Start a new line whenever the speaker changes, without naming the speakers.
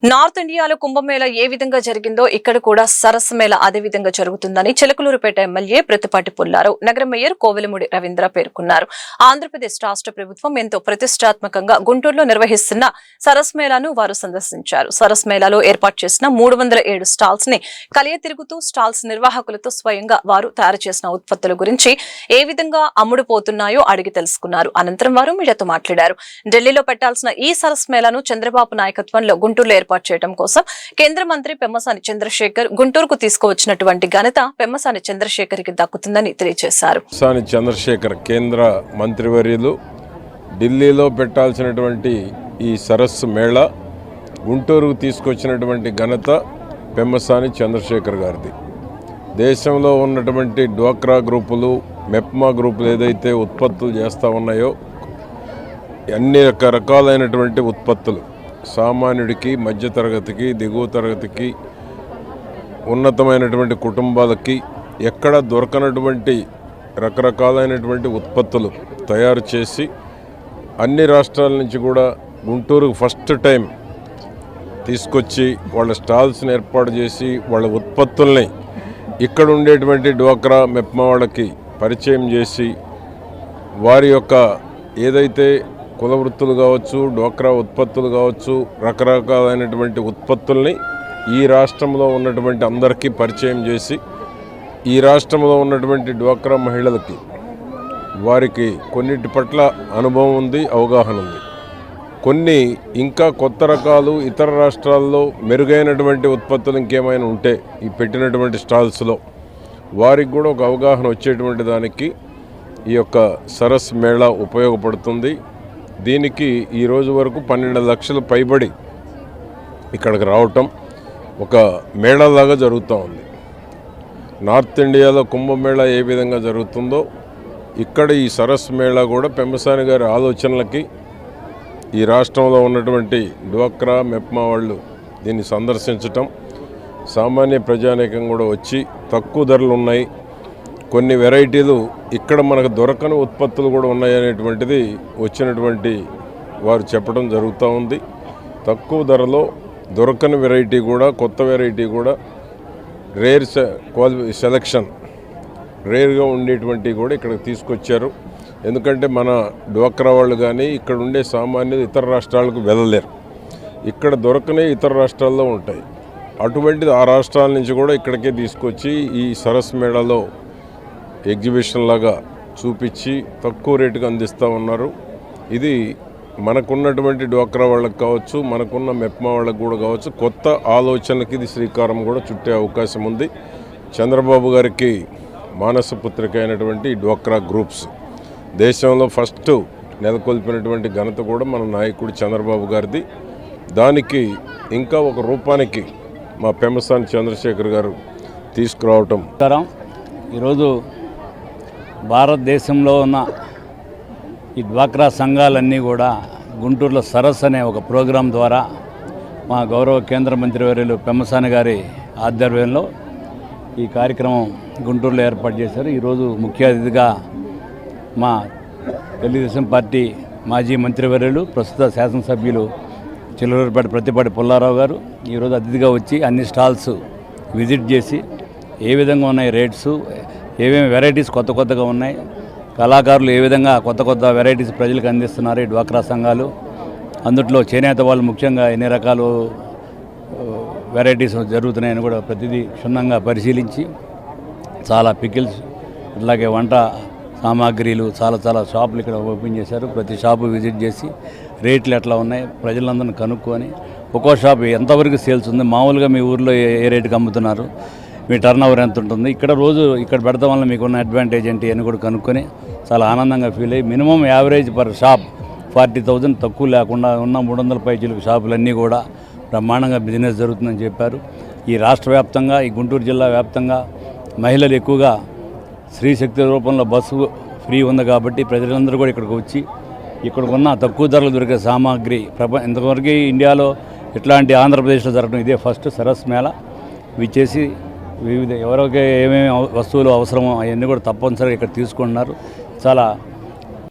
North ఇండియాలో కుంభమేళ ఏ విధంగా జరిగిందో ఇక్కడ కూడా సరస్సు మేళ అదే విధంగా జరుగుతుందని చిలకలూరుపేట ఎమ్మెల్యే ప్రతిపాటి పుల్లారావు నగర మేయర్ కోవెలముడి రవీంద్ర పేర్కొన్నారు. ఆంధ్రప్రదేశ్ రాష్ట్ర ప్రభుత్వం ఎంతో ప్రతిష్టాత్మకంగా గుంటూరులో నిర్వహిస్తున్న సరస్సు మేళాను వారు సందర్శించారు. సరస్సు మేళాలో ఏర్పాటు చేసిన 307 స్టాల్స్ ని కలియ తిరుగుతూ స్టాల్స్ నిర్వాహకులతో స్వయంగా వారు తయారు చేసిన ఉత్పత్తుల గురించి ఏ విధంగా అమ్ముడుపోతున్నాయో అడిగి తెలుసుకున్నారు. అనంతరం వారు మీడియాతో మాట్లాడారు. ఢిల్లీలో పెట్టాల్సిన ఈ సరస్సు మేళాను చంద్రబాబు నాయకత్వంలో గుంటూరులో ఏర్పాటు చేయడం కోసం కేంద్ర మంత్రి పెమ్మసాని చంద్రశేఖర్ గుంటూరుకు తీసుకువచ్చినటువంటి ఘనత పెమ్మసాని చంద్రశేఖర్ కి దక్కుతుందని తెలియజేశారు.
పెమ్మసాని చంద్రశేఖర్ కేంద్ర మంత్రివర్యులు ఢిల్లీలో పెట్టాల్సినటువంటి ఈ సరస్సు మేళా గుంటూరుకు తీసుకొచ్చినటువంటి ఘనత పెమ్మసాని చంద్రశేఖర్ గారిది. దేశంలో ఉన్నటువంటి డ్వాక్రా గ్రూపులు, మెప్మా గ్రూపులు ఏదైతే ఉత్పత్తులు చేస్తూ ఉన్నాయో అన్ని రకరకాలైనటువంటి ఉత్పత్తులు సామాన్యుడికి, మధ్యతరగతికి, దిగువ తరగతికి, ఉన్నతమైనటువంటి కుటుంబాలకి ఎక్కడ దొరకనటువంటి రకరకాలైనటువంటి ఉత్పత్తులు తయారు చేసి అన్ని రాష్ట్రాల నుంచి కూడా గుంటూరుకు ఫస్ట్ టైం తీసుకొచ్చి వాళ్ళ స్టాల్స్ని ఏర్పాటు చేసి వాళ్ళ ఉత్పత్తుల్ని ఇక్కడ ఉండేటువంటి డ్వాక్రా మెప్మా వాళ్ళకి పరిచయం చేసి వారి యొక్క ఏదైతే కుల వృత్తులు కావచ్చు, డ్వాక్రా ఉత్పత్తులు కావచ్చు, రకరకాలైనటువంటి ఉత్పత్తుల్ని ఈ రాష్ట్రంలో ఉన్నటువంటి అందరికీ పరిచయం చేసి ఈ రాష్ట్రంలో ఉన్నటువంటి డ్వాక్రా మహిళలకి వారికి కొన్నిటి పట్ల అనుభవం ఉంది, అవగాహన ఉంది. కొన్ని ఇంకా కొత్త రకాలు ఇతర రాష్ట్రాల్లో మెరుగైనటువంటి ఉత్పత్తులు ఇంకేమైనా ఉంటే ఈ పెట్టినటువంటి స్టాల్స్లో వారికి కూడా ఒక అవగాహన వచ్చేటువంటి దానికి ఈ యొక్క సరస్ మేళా ఉపయోగపడుతుంది. దీనికి ఈ రోజు వరకు 12 లక్షల పైబడి ఇక్కడికి రావటం ఒక మేళాలాగా జరుగుతూ ఉంది. నార్త్ ఇండియాలో కుంభమేళా ఏ విధంగా జరుగుతుందో ఇక్కడ ఈ సరస్ మేళా కూడా పెమ్మసాని గారి ఆలోచనలకి ఈ రాష్ట్రంలో ఉన్నటువంటి డ్వాక్రా మెప్మా వాళ్ళు దీన్ని సందర్శించటం, సామాన్య ప్రజానీకం కూడా వచ్చి తక్కువ ధరలు ఉన్నాయి, కొన్ని వెరైటీలు ఇక్కడ మనకు దొరకని ఉత్పత్తులు కూడా ఉన్నాయనేటువంటిది వచ్చినటువంటి వారు చెప్పడం జరుగుతూ ఉంది. తక్కువ ధరలో దొరకని వెరైటీ కూడా, కొత్త వెరైటీ కూడా, రేర్ సెలక్షన్ రేర్గా ఉండేటువంటి కూడా ఇక్కడికి తీసుకొచ్చారు. ఎందుకంటే మన డ్వాక్రా వాళ్ళు కానీ ఇక్కడ ఉండే సామాన్యులు ఇతర రాష్ట్రాలకు వెళ్ళలేరు, ఇక్కడ దొరకనే ఇతర రాష్ట్రాల్లో ఉంటాయి. అటువంటిది ఆ రాష్ట్రాల నుంచి కూడా ఇక్కడికే తీసుకొచ్చి ఈ సరస్ మేళాలో ఎగ్జిబిషన్ లాగా చూపించి తక్కువ రేటుకు అందిస్తూ ఉన్నారు. ఇది మనకున్నటువంటి డ్వాక్రా వాళ్ళకి కావచ్చు, మనకున్న మెప్మా వాళ్ళకి కూడా కావచ్చు, కొత్త ఆలోచనకి ఇది శ్రీకారం కూడా చుట్టే అవకాశం ఉంది. చంద్రబాబు గారికి మానసపుత్రిక అయినటువంటి డ్వాక్రా గ్రూప్స్ దేశంలో ఫస్ట్ నెలకొల్పినటువంటి ఘనత కూడా మన నాయకుడు చంద్రబాబు గారిది. దానికి ఇంకా ఒక రూపానికి మా పెమ్మసాని చంద్రశేఖర్ గారు తీసుకురావటం.
ఈరోజు భారతదేశంలో ఉన్న ఈ డ్వాక్రా సంఘాలన్నీ కూడా గుంటూరులో సరస్ అనే ఒక ప్రోగ్రాం ద్వారా మా గౌరవ కేంద్ర మంత్రివర్యులు పెమ్మసాని గారి ఆధ్వర్యంలో ఈ కార్యక్రమం గుంటూరులో ఏర్పాటు చేశారు. ఈరోజు ముఖ్య అతిథిగా మా తెలుగుదేశం పార్టీ మాజీ మంత్రివర్యులు, ప్రస్తుత శాసనసభ్యులు చిలకలూరుపేట ప్రతిపాటి పుల్లారావు గారు ఈరోజు అతిథిగా వచ్చి అన్ని స్టాల్స్ విజిట్ చేసి ఏ విధంగా ఉన్నాయి రేట్స్, ఏమేమి వెరైటీస్ కొత్తగా ఉన్నాయి, కళాకారులు ఏ విధంగా కొత్త వెరైటీస్ ప్రజలకు అందిస్తున్నారు ఈ డ్వాక్రా సంఘాలు, అందుట్లో చేనేత వాళ్ళు ముఖ్యంగా ఎన్ని రకాలు వెరైటీస్ జరుగుతున్నాయని కూడా ప్రతిదీ క్షుణ్ణంగా పరిశీలించి చాలా పికిల్స్ అట్లాగే వంట సామాగ్రిలు చాలా షాపులు ఇక్కడ ఓపెన్ చేశారు. ప్రతి షాపు విజిట్ చేసి రేట్లు ఎట్లా ఉన్నాయి ప్రజలందరిని కనుక్కొని ఒక్కో షాప్ ఎంతవరకు సేల్స్ ఉంది, మామూలుగా మీ ఊర్లో ఏ రేటుకి అమ్ముతున్నారు, మీ టర్న్ ఓవర్ ఎంత ఉంటుంది, ఇక్కడ రోజు ఇక్కడ పెడతాం వల్ల మీకున్న అడ్వాంటేజ్ ఏంటి అని కూడా కనుక్కొని చాలా ఆనందంగా ఫీల్ అయ్యి మినిమం యావరేజ్ పర్ షాప్ 40,000 తక్కువ లేకుండా ఉన్న 300 పైచీలకు షాపులన్నీ కూడా బ్రహ్మాండంగా బిజినెస్ జరుగుతుందని చెప్పారు. ఈ రాష్ట్ర వ్యాప్తంగా, ఈ గుంటూరు జిల్లా వ్యాప్తంగా మహిళలు ఎక్కువగా స్త్రీ శక్తి రూపంలో బస్సు ఫ్రీ ఉంది కాబట్టి ప్రజలందరూ కూడా ఇక్కడికి వచ్చి ఇక్కడికున్న తక్కువ ధరలు దొరికే సామాగ్రి ఇంతవరకు ఇండియాలో ఇట్లాంటి ఆంధ్రప్రదేశ్లో జరగడం ఇదే ఫస్ట్ సరస్ మేళా. విచ్చేసి వివిధ ఎవరికి ఏమేమి వస్తువులు అవసరమో అవన్నీ కూడా తప్పనిసరిగా ఇక్కడ తీసుకుంటున్నారు. చాలా